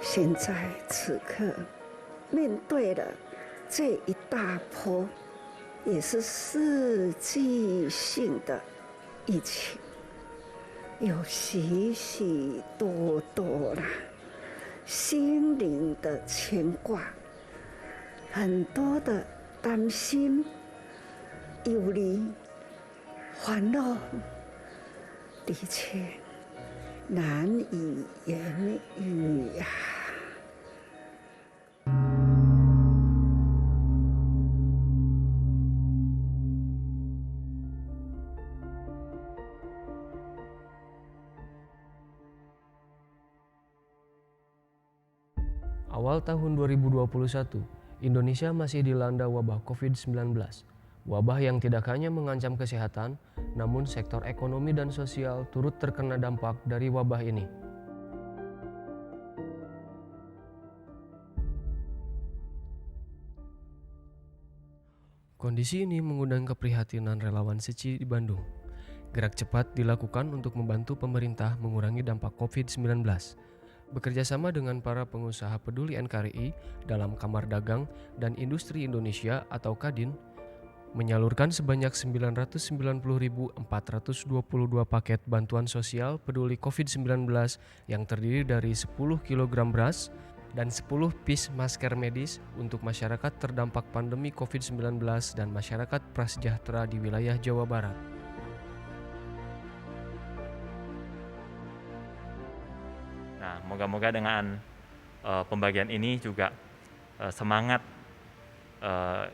现在此刻面对了这一大波，也是世纪性的疫情，有许许多多啦心灵的牵挂，很多的担心、忧虑、烦恼，的确难以言喻呀。Awal tahun 2021, Indonesia masih dilanda wabah COVID-19. Wabah yang tidak hanya mengancam kesehatan, namun sektor ekonomi dan sosial turut terkena dampak dari wabah ini. Kondisi ini mengundang keprihatinan relawan SECI di Bandung. Gerak cepat dilakukan untuk membantu pemerintah mengurangi dampak COVID-19. Bekerjasama dengan para pengusaha peduli NKRI dalam Kamar Dagang dan Industri Indonesia atau Kadin, menyalurkan sebanyak 990.422 paket bantuan sosial peduli COVID-19 yang terdiri dari 10 kg beras dan 10 piece masker medis untuk masyarakat terdampak pandemi COVID-19 dan masyarakat prasejahtera di wilayah Jawa Barat. Nah, moga-moga dengan pembagian ini juga semangat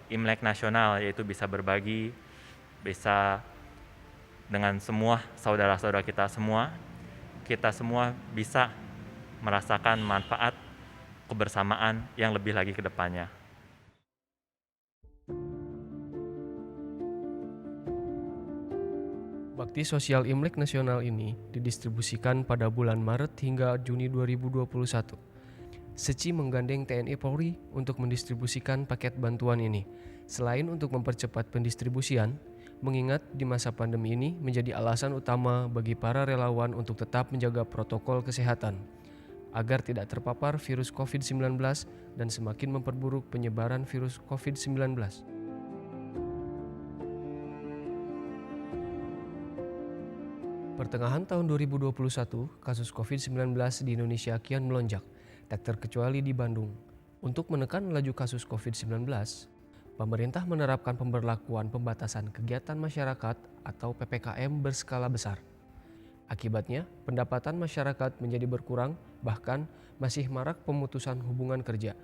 Imlek nasional, yaitu bisa berbagi, bisa dengan semua saudara-saudara kita semua bisa merasakan manfaat kebersamaan yang lebih lagi ke depannya. Bakti sosial Imlek nasional ini didistribusikan pada bulan Maret hingga Juni 2021. SECI menggandeng TNI Polri untuk mendistribusikan paket bantuan ini. Selain untuk mempercepat pendistribusian, mengingat di masa pandemi ini menjadi alasan utama bagi para relawan untuk tetap menjaga protokol kesehatan, agar tidak terpapar virus COVID-19 dan semakin memperburuk penyebaran virus COVID-19. Pertengahan tahun 2021, kasus COVID-19 di Indonesia kian melonjak, tak terkecuali di Bandung. Untuk menekan laju kasus COVID-19, pemerintah menerapkan pemberlakuan pembatasan kegiatan masyarakat atau PPKM berskala besar. Akibatnya, pendapatan masyarakat menjadi berkurang, bahkan masih marak pemutusan hubungan kerja.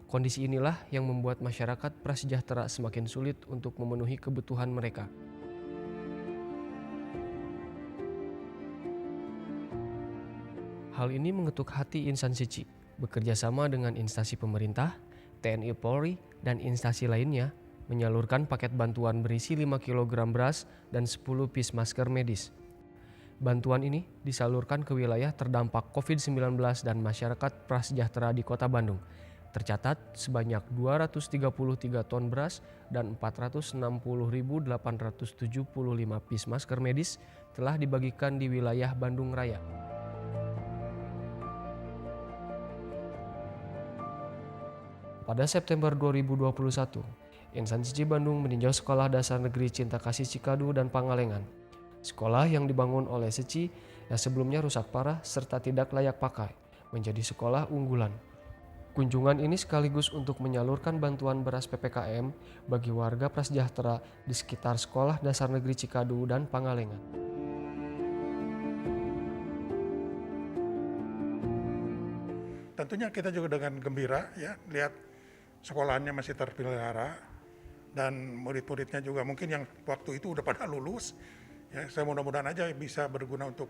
Kondisi inilah yang membuat masyarakat prasejahtera semakin sulit untuk memenuhi kebutuhan mereka. Hal ini mengetuk hati insan SECI, bekerja sama dengan instansi pemerintah, TNI Polri, dan instansi lainnya, menyalurkan paket bantuan berisi 5 kg beras dan 10 piece masker medis. Bantuan ini disalurkan ke wilayah terdampak COVID-19 dan masyarakat prasejahtera di Kota Bandung. Tercatat sebanyak 233 ton beras dan 460.875 piece masker medis telah dibagikan di wilayah Bandung Raya. Pada September 2021, insan SECI Bandung meninjau Sekolah Dasar Negeri Cinta Kasih Cikadu dan Pangalengan. Sekolah yang dibangun oleh SECI yang sebelumnya rusak parah serta tidak layak pakai, menjadi sekolah unggulan. Kunjungan ini sekaligus untuk menyalurkan bantuan beras PPKM bagi warga prasejahtera di sekitar Sekolah Dasar Negeri Cikadu dan Pangalengan. Tentunya kita juga dengan gembira ya lihat sekolahannya masih terpelihara dan murid-muridnya juga mungkin yang waktu itu udah pada lulus. Ya, saya mudah-mudahan aja bisa berguna untuk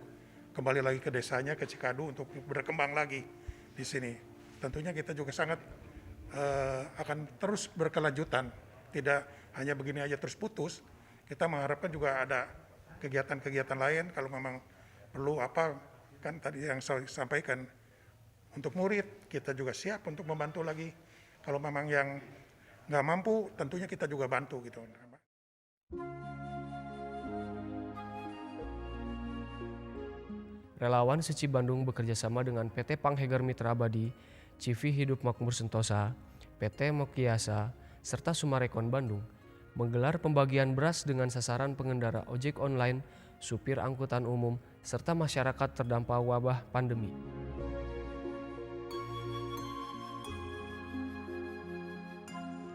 kembali lagi ke desanya, ke Cikadu untuk berkembang lagi di sini. Tentunya kita juga sangat akan terus berkelanjutan, tidak hanya begini aja terus putus. Kita mengharapkan juga ada kegiatan-kegiatan lain kalau memang perlu apa kan tadi yang saya sampaikan untuk murid, kita juga siap untuk membantu lagi. Kalau memang yang nggak mampu, tentunya kita juga bantu gitu. Relawan Seci Bandung bekerjasama dengan PT Panghegar Mitra Abadi, Civi Hidup Makmur Sentosa, PT Mokiasa, serta Sumarekon Bandung menggelar pembagian beras dengan sasaran pengendara ojek online, supir angkutan umum, serta masyarakat terdampak wabah pandemi.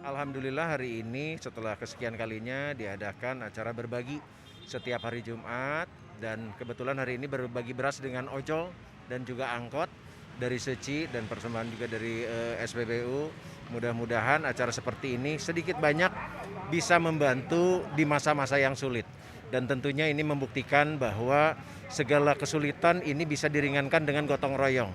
Alhamdulillah hari ini setelah kesekian kalinya diadakan acara berbagi setiap hari Jumat, dan kebetulan hari ini berbagi beras dengan ojol dan juga angkot dari Seci dan persembahan juga dari SPBU. Mudah-mudahan acara seperti ini sedikit banyak bisa membantu di masa-masa yang sulit, dan tentunya ini membuktikan bahwa segala kesulitan ini bisa diringankan dengan gotong royong.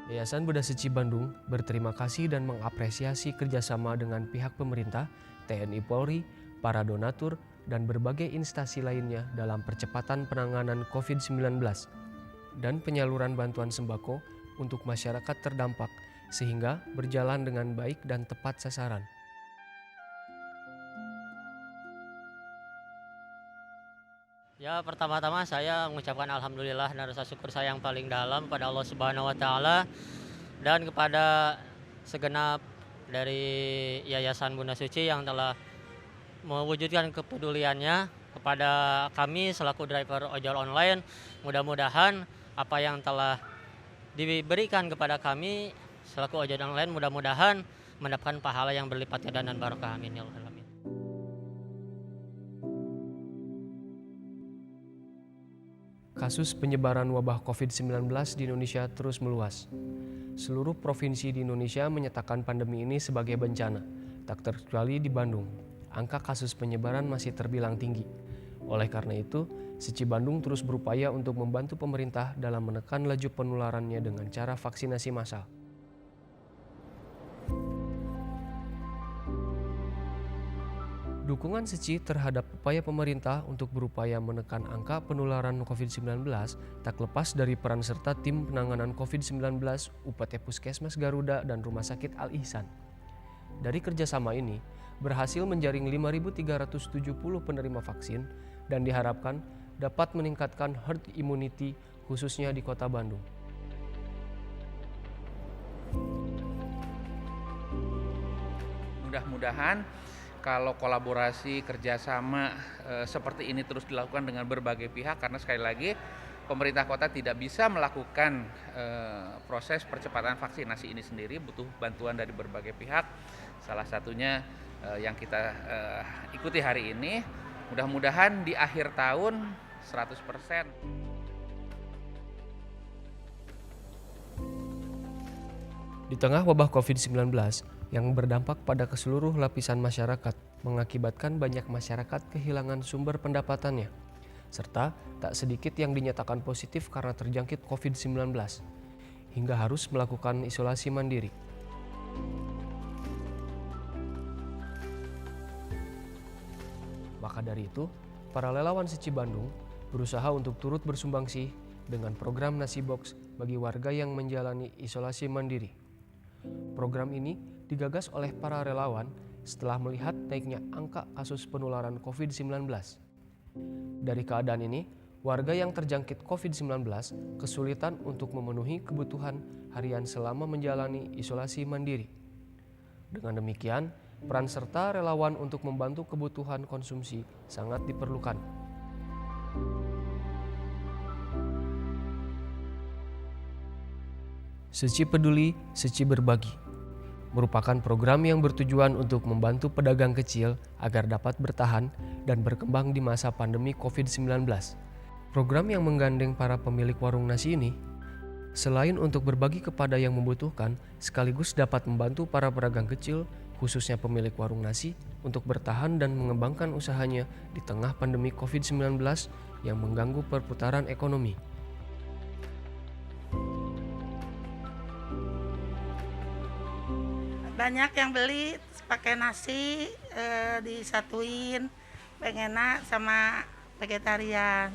Yayasan Buddha Seci Bandung berterima kasih dan mengapresiasi kerjasama dengan pihak pemerintah, TNI Polri, para donatur, dan berbagai instansi lainnya dalam percepatan penanganan COVID-19 dan penyaluran bantuan sembako untuk masyarakat terdampak sehingga berjalan dengan baik dan tepat sasaran. Ya, pertama-tama saya mengucapkan alhamdulillah dan rasa syukur saya yang paling dalam pada Allah Subhanahu wa taala dan kepada segenap dari Yayasan Bunda Suci yang telah mewujudkan kepeduliannya kepada kami selaku driver ojol online. Mudah-mudahan apa yang telah diberikan kepada kami selaku ojol online mudah-mudahan mendapatkan pahala yang berlipat ganda dan barokah, amin ya Allah. Kasus penyebaran wabah COVID-19 di Indonesia terus meluas. Seluruh provinsi di Indonesia menyatakan pandemi ini sebagai bencana, tak terkecuali di Bandung. Angka kasus penyebaran masih terbilang tinggi. Oleh karena itu, Seci Bandung terus berupaya untuk membantu pemerintah dalam menekan laju penularannya dengan cara vaksinasi massal. Dukungan Seci terhadap upaya pemerintah untuk berupaya menekan angka penularan COVID-19 tak lepas dari peran serta tim penanganan COVID-19 UPT Puskesmas Garuda dan Rumah Sakit Al-Ihsan. Dari kerjasama ini, berhasil menjaring 5.370 penerima vaksin dan diharapkan dapat meningkatkan herd immunity khususnya di Kota Bandung. Mudah-mudahan kalau kolaborasi kerjasama seperti ini terus dilakukan dengan berbagai pihak, karena sekali lagi pemerintah kota tidak bisa melakukan proses percepatan vaksinasi ini sendiri, butuh bantuan dari berbagai pihak. Salah satunya yang kita ikuti hari ini, mudah-mudahan di akhir tahun 100%. Di tengah wabah COVID-19 yang berdampak pada keseluruh lapisan masyarakat, mengakibatkan banyak masyarakat kehilangan sumber pendapatannya, serta tak sedikit yang dinyatakan positif karena terjangkit COVID-19, hingga harus melakukan isolasi mandiri. Maka dari itu, para relawan Seci Bandung berusaha untuk turut bersumbangsi dengan program Nasi Box bagi warga yang menjalani isolasi mandiri. Program ini digagas oleh para relawan setelah melihat naiknya angka kasus penularan COVID-19. Dari keadaan ini, warga yang terjangkit COVID-19 kesulitan untuk memenuhi kebutuhan harian selama menjalani isolasi mandiri. Dengan demikian, peran serta relawan untuk membantu kebutuhan konsumsi sangat diperlukan. Seci Peduli, Seci Berbagi merupakan program yang bertujuan untuk membantu pedagang kecil agar dapat bertahan dan berkembang di masa pandemi COVID-19. Program yang menggandeng para pemilik warung nasi ini, selain untuk berbagi kepada yang membutuhkan, sekaligus dapat membantu para pedagang kecil, khususnya pemilik warung nasi, untuk bertahan dan mengembangkan usahanya di tengah pandemi COVID-19 yang mengganggu perputaran ekonomi. Banyak yang beli pakai nasi disatuin, pengen enak sama vegetarian,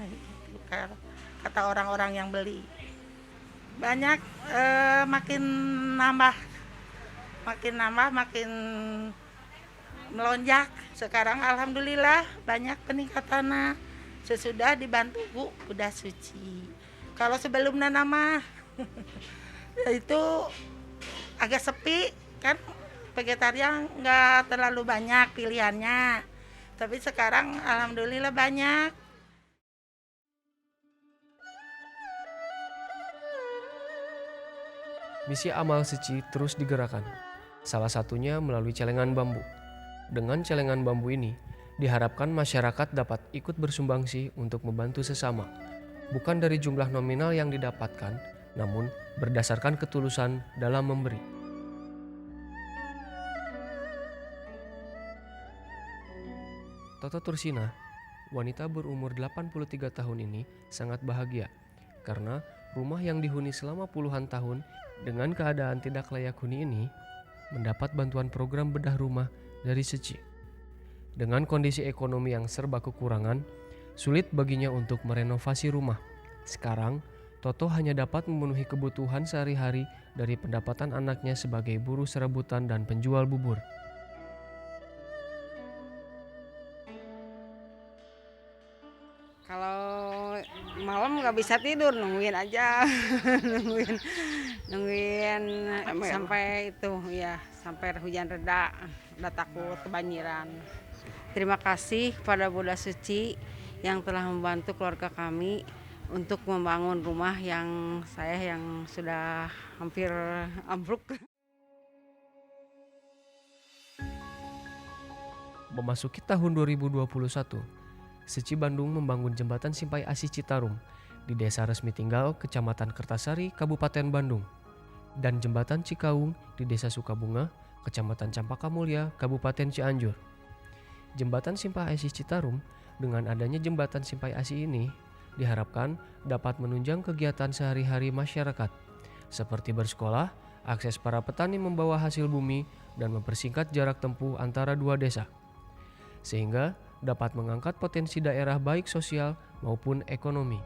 kata orang-orang yang beli. Banyak makin nambah, makin melonjak. Sekarang alhamdulillah banyak peningkatannya sesudah dibantu Bu Buddha Suci. Kalau sebelumnya nama itu agak sepi kan, vegetarian nggak terlalu banyak pilihannya. Tapi sekarang alhamdulillah banyak. Misi amal Seci terus digerakkan, salah satunya melalui celengan bambu. Dengan celengan bambu ini, diharapkan masyarakat dapat ikut bersumbangsi untuk membantu sesama, bukan dari jumlah nominal yang didapatkan, namun berdasarkan ketulusan dalam memberi. Toto Tursina, wanita berumur 83 tahun ini sangat bahagia karena rumah yang dihuni selama puluhan tahun dengan keadaan tidak layak huni ini mendapat bantuan program bedah rumah dari Seci. Dengan kondisi ekonomi yang serba kekurangan, sulit baginya untuk merenovasi rumah. Sekarang, Toto hanya dapat memenuhi kebutuhan sehari-hari dari pendapatan anaknya sebagai buruh serabutan dan penjual bubur. Kalau malam nggak bisa tidur, nungguin aja, nungguin sampai itu ya, sampai hujan reda, udah takut kebanjiran. Terima kasih kepada Buddha Suci yang telah membantu keluarga kami untuk membangun rumah yang sudah hampir ambruk. Memasuki tahun 2021, Seci Bandung membangun jembatan Simpai Asih Citarum di Desa Resmi Tinggal, Kecamatan Kertasari, Kabupaten Bandung, dan jembatan Cikaung di Desa Sukabunga, Kecamatan Campaka Mulya, Kabupaten Cianjur. Jembatan Simpai Asih Citarum dengan adanya jembatan Simpai Asih ini diharapkan dapat menunjang kegiatan sehari-hari masyarakat, seperti bersekolah, akses para petani membawa hasil bumi, dan mempersingkat jarak tempuh antara dua desa, sehingga dapat mengangkat potensi daerah baik sosial maupun ekonomi.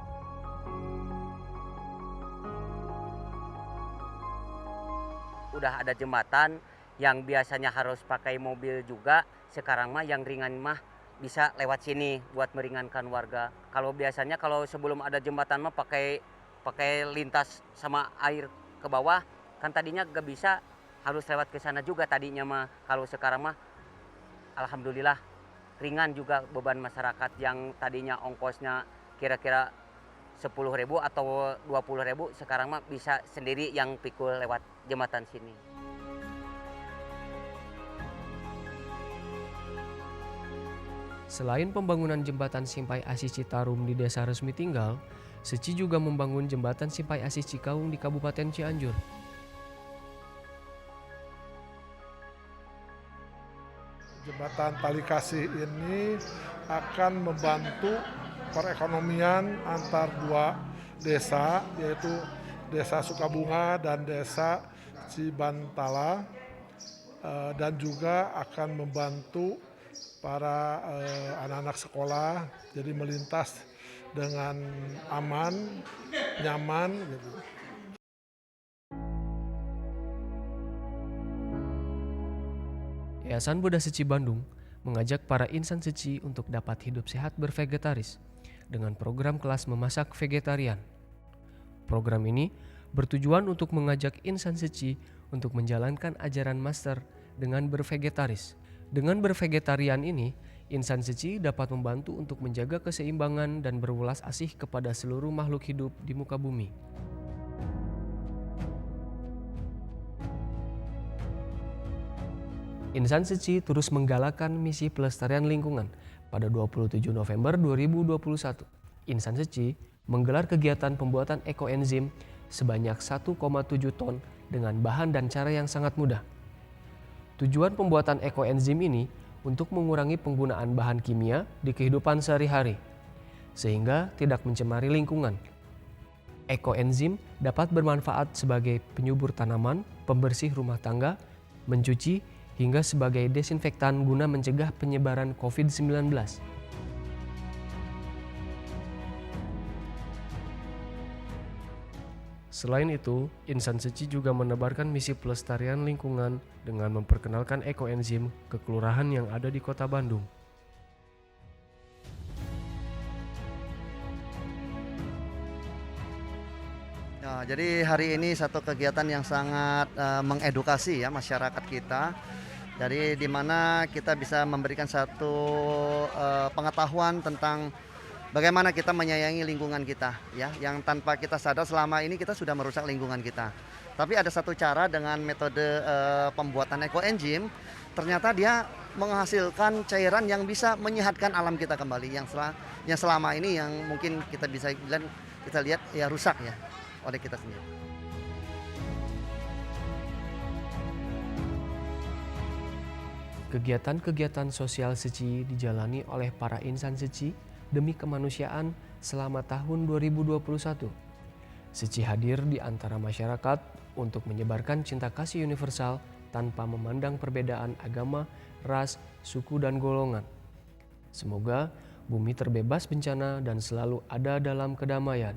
Udah ada jembatan yang biasanya harus pakai mobil juga, sekarang mah yang ringan mah bisa lewat sini buat meringankan warga. Kalau biasanya kalau sebelum ada jembatan mah pakai lintas sama air ke bawah, kan tadinya gak bisa, harus lewat ke sana juga tadinya mah. Kalau sekarang mah alhamdulillah ringan juga beban masyarakat yang tadinya ongkosnya kira-kira 10.000 atau 20.000, sekarang mah bisa sendiri yang pikul lewat jembatan sini. Selain pembangunan jembatan Simpai Asih Citarum di Desa Resmi Tinggal, Seci juga membangun jembatan Simpai Asih Cikaung di Kabupaten Cianjur. Jembatan Tali Kasih ini akan membantu perekonomian antar dua desa, yaitu Desa Sukabunga dan Desa Cibantala, dan juga akan membantu para anak-anak sekolah jadi melintas dengan aman, nyaman gitu. Yayasan Buddha Seci Bandung mengajak para insan Seci untuk dapat hidup sehat bervegetaris dengan program kelas memasak vegetarian. Program ini bertujuan untuk mengajak insan Seci untuk menjalankan ajaran master dengan bervegetaris. Dengan bervegetarian ini, insan Seci dapat membantu untuk menjaga keseimbangan dan berwelas asih kepada seluruh makhluk hidup di muka bumi. Insan Seci terus menggalakkan misi pelestarian lingkungan. Pada 27 November 2021, Insan Seci menggelar kegiatan pembuatan ekoenzim sebanyak 1,7 ton dengan bahan dan cara yang sangat mudah. Tujuan pembuatan ekoenzim ini untuk mengurangi penggunaan bahan kimia di kehidupan sehari-hari, sehingga tidak mencemari lingkungan. Ekoenzim dapat bermanfaat sebagai penyubur tanaman, pembersih rumah tangga, mencuci, hingga sebagai desinfektan guna mencegah penyebaran COVID-19. Selain itu, Insan Suci juga menebarkan misi pelestarian lingkungan dengan memperkenalkan ekoenzim ke kelurahan yang ada di Kota Bandung. Ya, jadi hari ini satu kegiatan yang sangat mengedukasi ya masyarakat kita. Jadi di mana kita bisa memberikan satu pengetahuan tentang bagaimana kita menyayangi lingkungan kita ya, yang tanpa kita sadar selama ini kita sudah merusak lingkungan kita. Tapi ada satu cara dengan metode pembuatan ekoenzim, ternyata dia menghasilkan cairan yang bisa menyehatkan alam kita kembali yang selama ini yang mungkin kita bisa bilang kita lihat ya rusak ya oleh kita sendiri. Kegiatan-kegiatan sosial Seci dijalani oleh para insan Seci demi kemanusiaan selama tahun 2021. Seci hadir di antara masyarakat untuk menyebarkan cinta kasih universal tanpa memandang perbedaan agama, ras, suku, dan golongan. Semoga bumi terbebas bencana dan selalu ada dalam kedamaian.